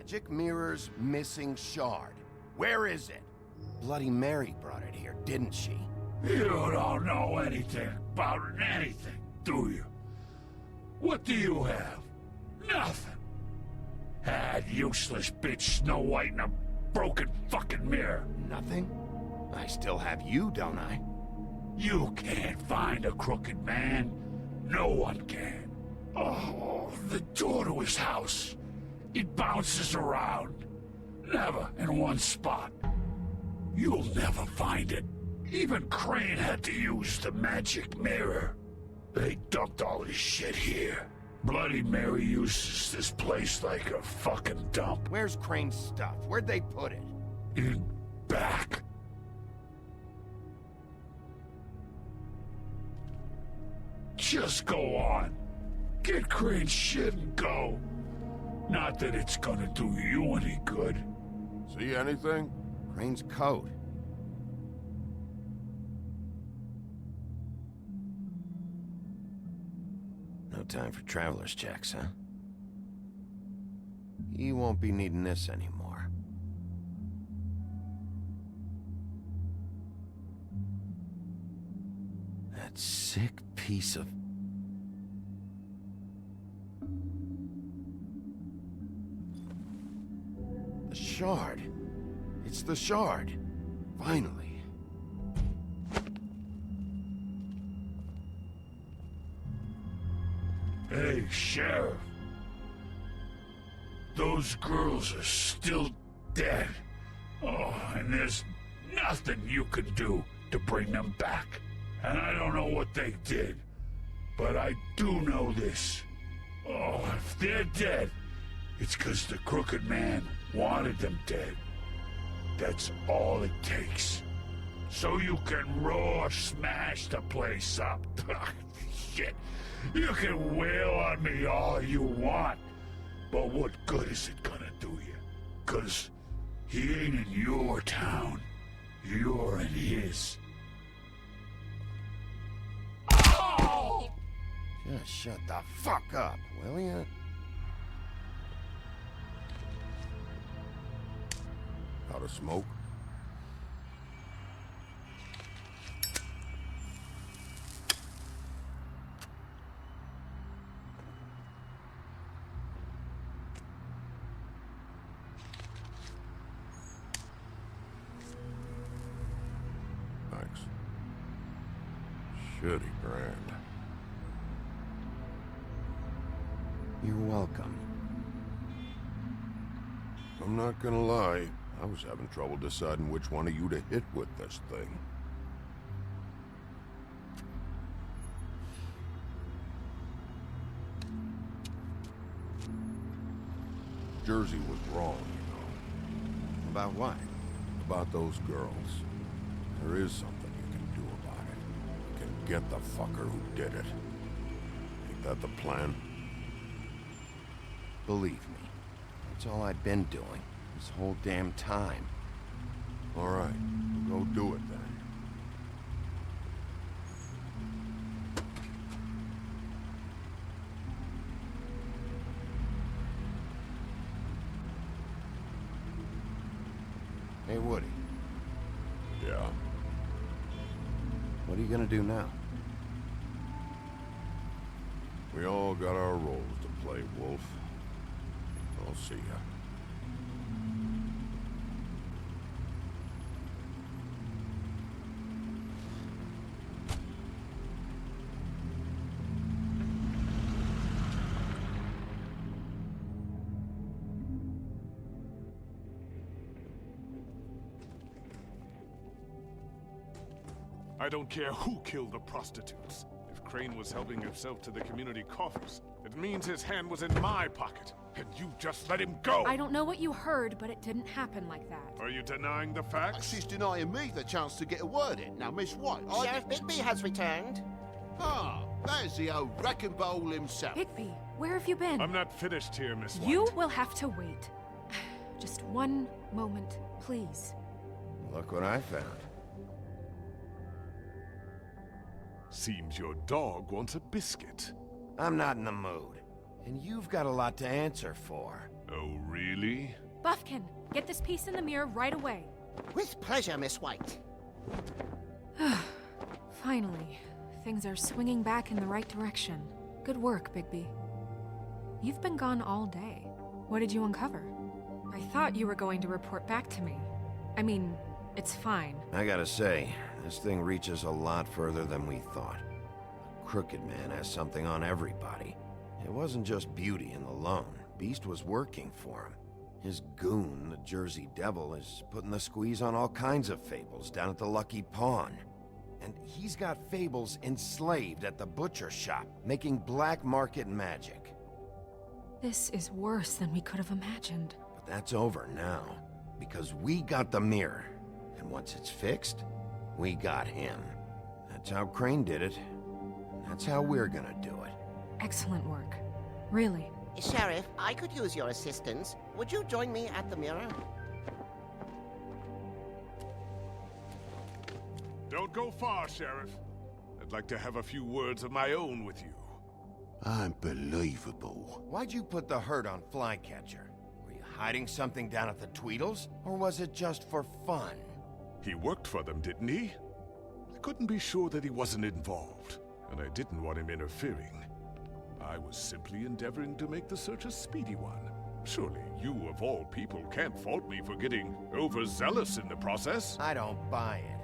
magic mirror's missing shard. Where is it? Bloody Mary brought it here, didn't she? You don't know anything about anything, do you? What do you have? Nothing. That useless bitch Snow White in a broken fucking mirror. Nothing? I still have you, don't I? You can't find a crooked man. No one can. Oh, the door to his house. It bounces around. Never in one spot. You'll never find it. Even Crane had to use the magic mirror. They dumped all his shit here. Bloody Mary uses this place like a fucking dump. Where's Crane's stuff? Where'd they put it? In back. Just go on. Get Crane's shit and go. Not that it's gonna do you any good. See anything? Crane's coat. No time for traveler's checks, huh? He won't be needing this anymore. That sick piece of... The shard. It's the shard. Finally. Hey, Sheriff. Those girls are still dead. Oh, and there's nothing you can do to bring them back. And I don't know what they did, but I do know this. Oh, if they're dead, it's 'cause the Crooked Man wanted them dead. That's all it takes. So you can roar smash the place up. Shit. You can wail on me all you want, but what good is it gonna do you? 'Cause he ain't in your town. You're in his. Oh! Just shut the fuck up, will ya? Out of smoke? Thanks. Shitty brand. You're welcome. I'm not gonna lie. I was having trouble deciding which one of you to hit with this thing. Jersey was wrong, you know. About what? About those girls. There is something you can do about it. You can get the fucker who did it. Ain't that the plan? Believe me, that's all I've been doing this whole damn time. All right, go do it then. Hey, Woody. Yeah? What are you gonna do now? We all got our roles to play, Wolf. I'll see ya. I don't care who killed the prostitutes. If Crane was helping himself to the community coffers, it means his hand was in my pocket, and you just let him go! I don't know what you heard, but it didn't happen like that. Are you denying the facts? She's denying me the chance to get a word in. Now, Miss White, Sheriff Bigby has returned. Ah, there's the old wrecking ball himself. Bigby, where have you been? I'm not finished here, Miss White. You will have to wait. Just one moment, please. Look what I found. Seems your dog wants a biscuit. I'm not in the mood. And you've got a lot to answer for. Oh, really? Buffkin, get this piece in the mirror right away. With pleasure, Miss White. Finally, things are swinging back in the right direction. Good work, Bigby. You've been gone all day. What did you uncover? I thought you were going to report back to me. I mean, it's fine. I gotta say, this thing reaches a lot further than we thought. The Crooked Man has something on everybody. It wasn't just Beauty and the Lone. Beast was working for him. His goon, the Jersey Devil, is putting the squeeze on all kinds of fables down at the Lucky Pawn. And he's got fables enslaved at the butcher shop, making black market magic. This is worse than we could have imagined. But that's over now, because we got the mirror. And once it's fixed, we got him. That's how Crane did it. And that's how we're gonna do it. Excellent work. Really. Sheriff, I could use your assistance. Would you join me at the mirror? Don't go far, Sheriff. I'd like to have a few words of my own with you. Unbelievable. Why'd you put the hurt on Flycatcher? Were you hiding something down at the Tweedles? Or was it just for fun? He worked for them, didn't he? I couldn't be sure that he wasn't involved, and I didn't want him interfering. I was simply endeavoring to make the search a speedy one. Surely you, of all people, can't fault me for getting overzealous in the process. I don't buy it.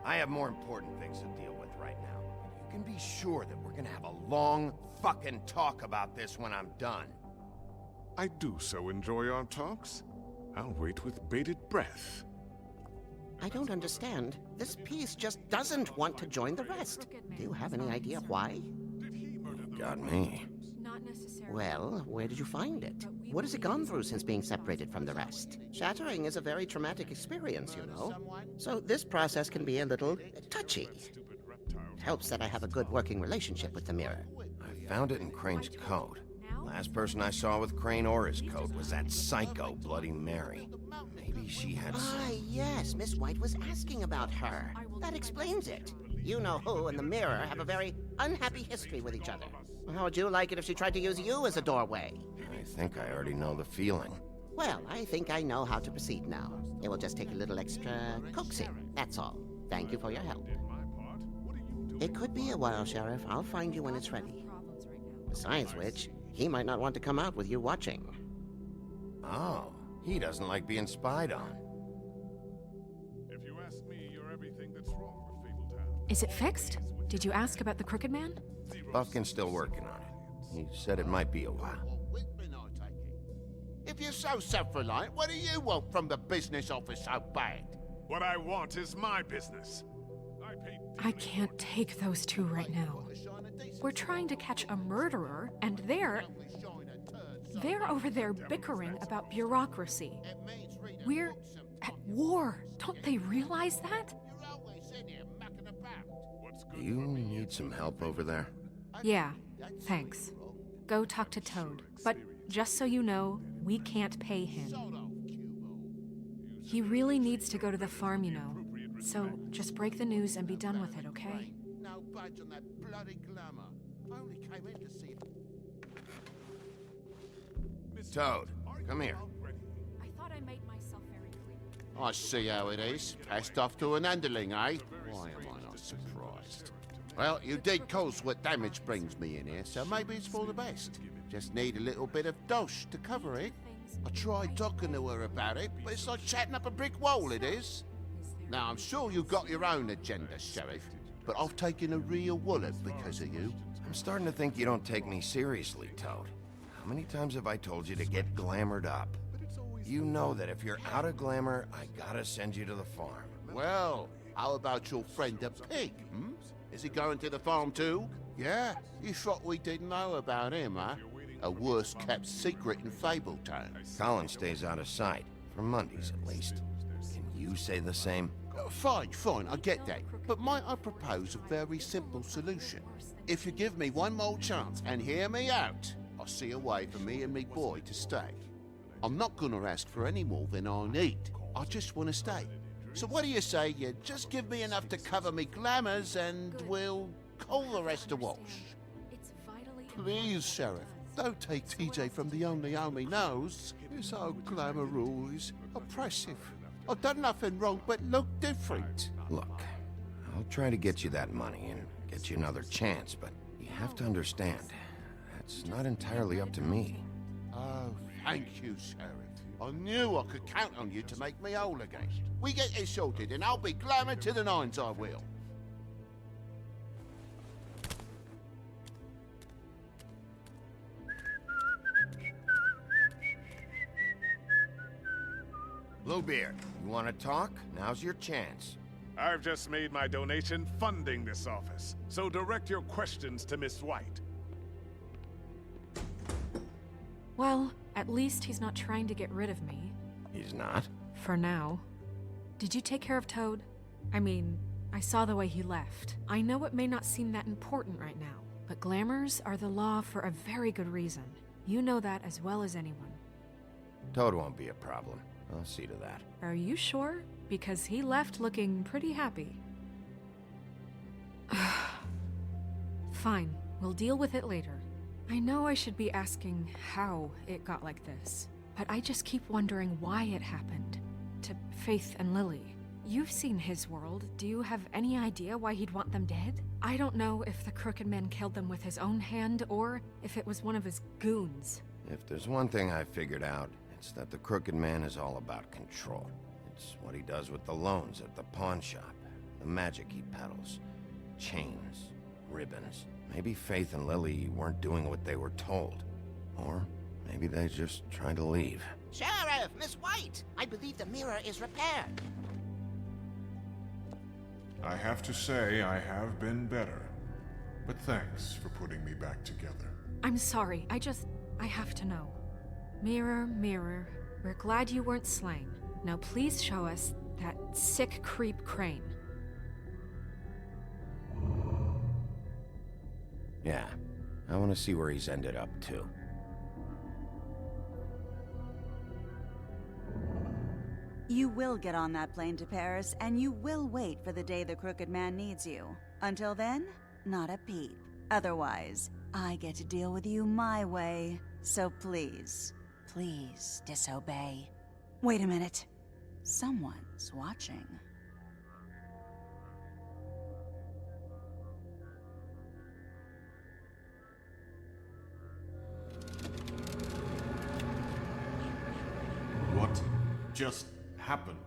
I have more important things to deal with right now. But you can be sure that we're gonna have a long fucking talk about this when I'm done. I do so enjoy our talks. I'll wait with bated breath. I don't understand. This piece just doesn't want to join the rest. Do you have any idea why? Got me. Not necessarily. Well, where did you find it? What has it gone through since being separated from the rest? Shattering is a very traumatic experience, you know. So this process can be a little touchy. It helps that I have a good working relationship with the mirror. I found it in Crane's coat. Last person I saw with Crane or his coat was that psycho Bloody Mary. Maybe she had Ah, yes, Miss White was asking about her. That explains it. You know who and the mirror have a very unhappy history with each other. How would you like it if she tried to use you as a doorway? I think I already know the feeling. Well, I think I know how to proceed now. It will just take a little extra coaxing, that's all. Thank you for your help. It could be a while, Sheriff. I'll find you when it's ready. Besides which, he might not want to come out with you watching. Oh, he doesn't like being spied on. If you ask me, you're everything that's wrong with Fabletown. Is it fixed? Did you ask about the Crooked Man? Buffkin's still working on it. He said it might be a while. If you're so self-reliant, what do you want from the business office so bad? What I want is my business. I can't take those two right now. We're trying to catch a murderer, and they're over there bickering about bureaucracy. We're at war. Don't they realize that? Do you need some help over there? Yeah, thanks. Go talk to Toad. But just so you know, we can't pay him. He really needs to go to the farm, you know. So just break the news and be done with it, okay? No budge on that bloody glamour. I only came in to see... Toad, come here. I thought I made myself very clear. I see how it is. Passed off to an underling, eh? Why am I not surprised? Well, you did cause what damage brings me in here, so maybe it's for the best. Just need a little bit of dosh to cover it. I tried talking to her about it, but it's like chatting up a brick wall, it is. Now, I'm sure you've got your own agenda, Sheriff, but I've taken a real wallet because of you. I'm starting to think you don't take me seriously, Toad. How many times have I told you to get glamored up? You know that if you're out of glamour, I gotta send you to the farm. Well, how about your friend the pig, hmm? Is he going to the farm too? Yeah? You thought we didn't know about him, huh? A worst-kept secret in Fabletown. Colin stays out of sight, for Mondays at least. Can you say the same? Fine, I get that. But might I propose a very simple solution? If you give me one more chance and hear me out, I'll see a way for me and me boy to stay. I'm not gonna ask for any more than I need. I just want to stay. So what do you say you just give me enough to cover me glamours and we'll call the rest a wash? please, Sheriff. Don't take TJ from the only home he knows. He's so glamorous, oppressive. I've done nothing wrong but look different. Look, I'll try to get you that money and get you another chance, but you have to understand, that's not entirely up to me. Oh, thank you, Sheriff. I knew I could count on you to make me whole again. We get this sorted and I'll be glamour to the nines, I will. Bluebeard, you want to talk? Now's your chance. I've just made my donation funding this office, so direct your questions to Miss White. Well, at least he's not trying to get rid of me. He's not? For now. Did you take care of Toad? I mean, I saw the way he left. I know it may not seem that important right now, but glamours are the law for a very good reason. You know that as well as anyone. Toad won't be a problem. I'll see to that. Are you sure? Because he left looking pretty happy. Fine, we'll deal with it later. I know I should be asking how it got like this, but I just keep wondering why it happened. To Faith and Lily. You've seen his world. Do you have any idea why he'd want them dead? I don't know if the Crooked Man killed them with his own hand or if it was one of his goons. If there's one thing I figured out, it's that the Crooked Man is all about control. It's what he does with the loans at the pawn shop, the magic he peddles, chains, ribbons. Maybe Faith and Lily weren't doing what they were told. Or maybe they just tried to leave. Sheriff, Miss White! I believe the mirror is repaired. I have to say I have been better. But thanks for putting me back together. I'm sorry, I have to know. Mirror, mirror, we're glad you weren't slain. Now please show us that sick creep Crane. Yeah, I want to see where he's ended up, too. You will get on that plane to Paris, and you will wait for the day the Crooked Man needs you. Until then, not a peep. Otherwise, I get to deal with you my way. So please, please disobey. Wait a minute. Someone's watching. What just happened?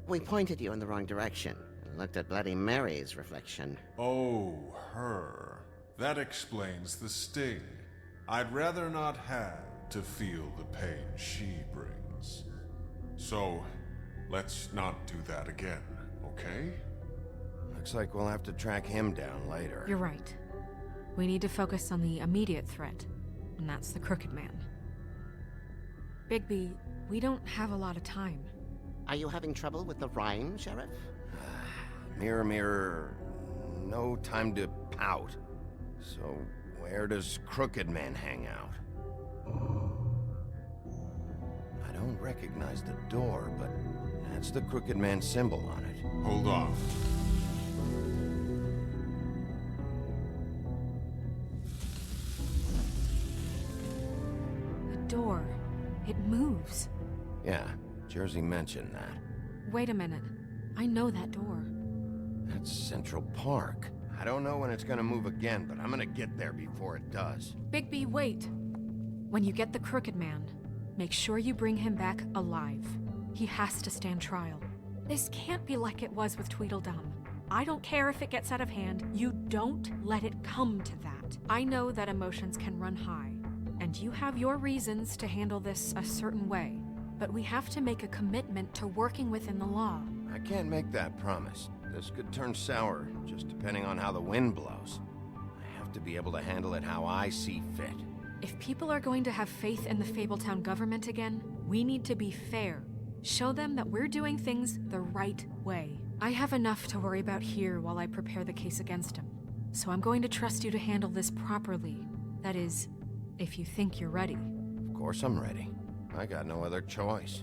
We pointed you in the wrong direction and looked at Bloody Mary's reflection. Oh, her. That explains the sting. I'd rather not have to feel the pain she brings. So, let's not do that again, okay? Looks like we'll have to track him down later. You're right. We need to focus on the immediate threat, and that's the Crooked Man. Bigby, we don't have a lot of time. Are you having trouble with the rhyme, Sheriff? Mirror, mirror, no time to pout. So, where does Crooked Man hang out? I don't recognize the door, but that's the Crooked Man symbol on it. Hold on. The door. It moves. Yeah, Jersey mentioned that. Wait a minute. I know that door. That's Central Park. I don't know when it's gonna move again, but I'm gonna get there before it does. Bigby, wait. When you get the Crooked Man, make sure you bring him back alive. He has to stand trial. This can't be like it was with Tweedledum. I don't care if it gets out of hand. You don't let it come to that. I know that emotions can run high, and you have your reasons to handle this a certain way. But we have to make a commitment to working within the law. I can't make that promise. This could turn sour, just depending on how the wind blows. I have to be able to handle it how I see fit. If people are going to have faith in the Fabletown government again, we need to be fair. Show them that we're doing things the right way. I have enough to worry about here while I prepare the case against him. So I'm going to trust you to handle this properly. That is, if you think you're ready. Of course I'm ready. I got no other choice.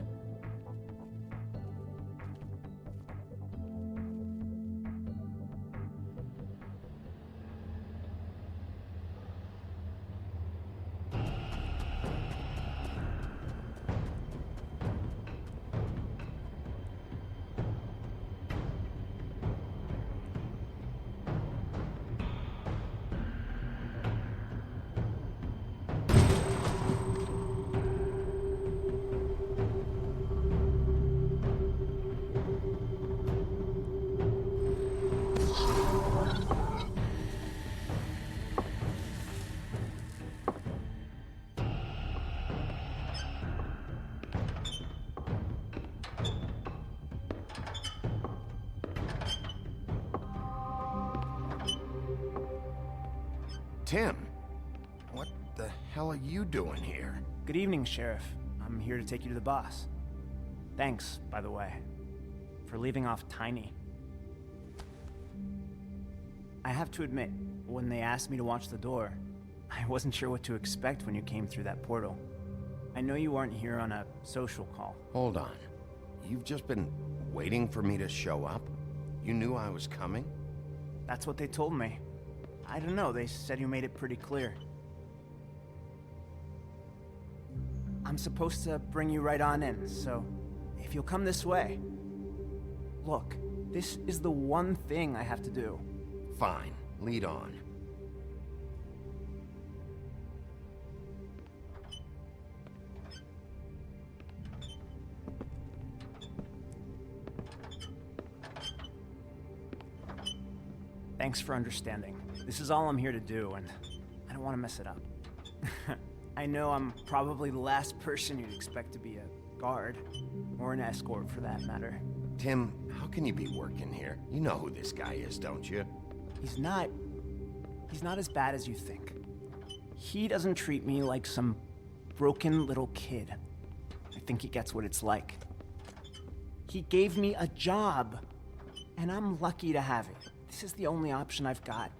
Tim! What the hell are you doing here? Good evening, Sheriff. I'm here to take you to the boss. Thanks, by the way, for leaving off Tiny. I have to admit, when they asked me to watch the door, I wasn't sure what to expect when you came through that portal. I know you weren't here on a social call. Hold on. You've just been waiting for me to show up? You knew I was coming? That's what they told me. I don't know, they said you made it pretty clear. I'm supposed to bring you right on in, so if you'll come this way. Look, this is the one thing I have to do. Fine, lead on. Thanks for understanding. This is all I'm here to do, and I don't want to mess it up. I know I'm probably the last person you'd expect to be a guard, or an escort for that matter. Tim, how can you be working here? You know who this guy is, don't you? He's not as bad as you think. He doesn't treat me like some broken little kid. I think he gets what it's like. He gave me a job, and I'm lucky to have it. This is the only option I've got.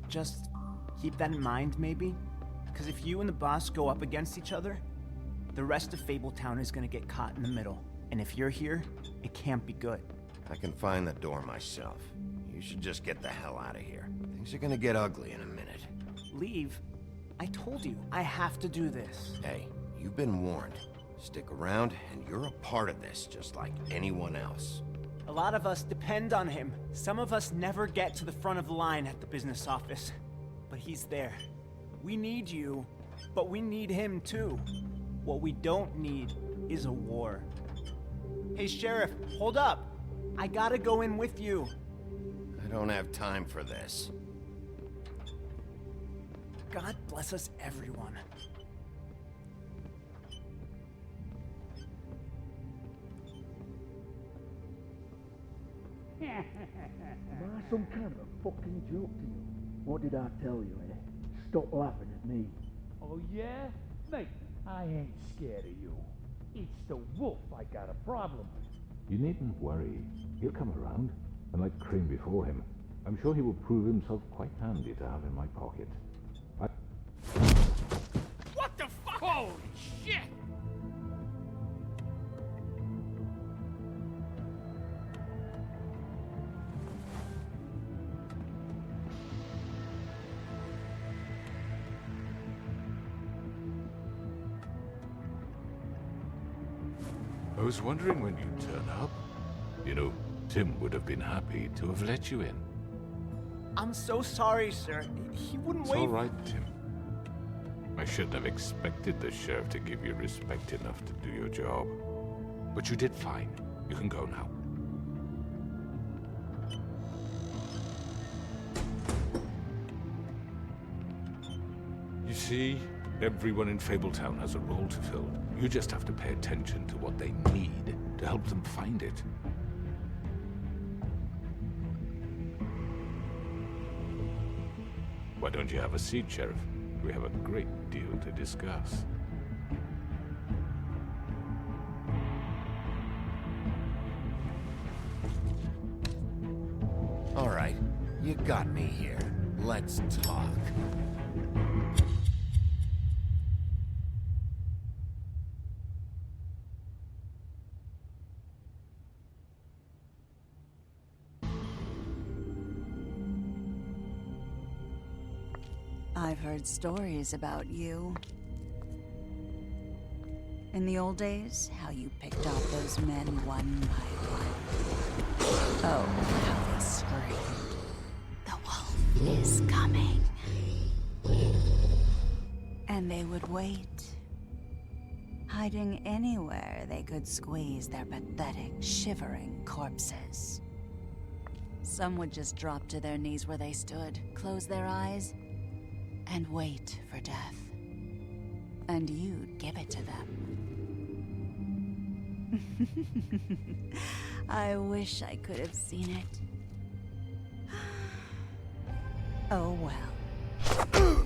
Just keep that in mind, maybe? Because if you and the boss go up against each other, the rest of Fabletown is gonna get caught in the middle. And if you're here, it can't be good. I can find the door myself. You should just get the hell out of here. Things are gonna get ugly in a minute. Leave? I told you, I have to do this. Hey, you've been warned. Stick around, and you're a part of this, just like anyone else. A lot of us depend on him. Some of us never get to the front of the line at the business office. But he's there. We need you, but we need him too. What we don't need is a war. Hey, Sheriff, hold up. I gotta go in with you. I don't have time for this. God bless us, everyone. Am I some kind of a fucking joke to you? What did I tell you, eh? Stop laughing at me. Oh, yeah? Mate, I ain't scared of you. It's the wolf I got a problem with. You needn't worry. He'll come around, and like Crane before him, I'm sure he will prove himself quite handy to have in my pocket. What the fuck? Holy shit! I was wondering when you'd turn up. You know, Tim would have been happy to have let you in. I'm so sorry, sir. He wouldn't It's wait. all right, Tim. I shouldn't have expected the sheriff to give you respect enough to do your job. But you did fine. You can go now. You see, everyone in Fabletown has a role to fill. You just have to pay attention to what they need to help them find it. Why don't you have a seat, Sheriff? We have a great deal to discuss. All right, you got me here. Let's talk. I've heard stories about you. In the old days, how you picked off those men one by one. Oh, how they screamed. The wolf is coming. And they would wait, hiding anywhere they could squeeze their pathetic, shivering corpses. Some would just drop to their knees where they stood, close their eyes, and wait for death. And you'd give it to them. I wish I could have seen it. Oh well. Ugh!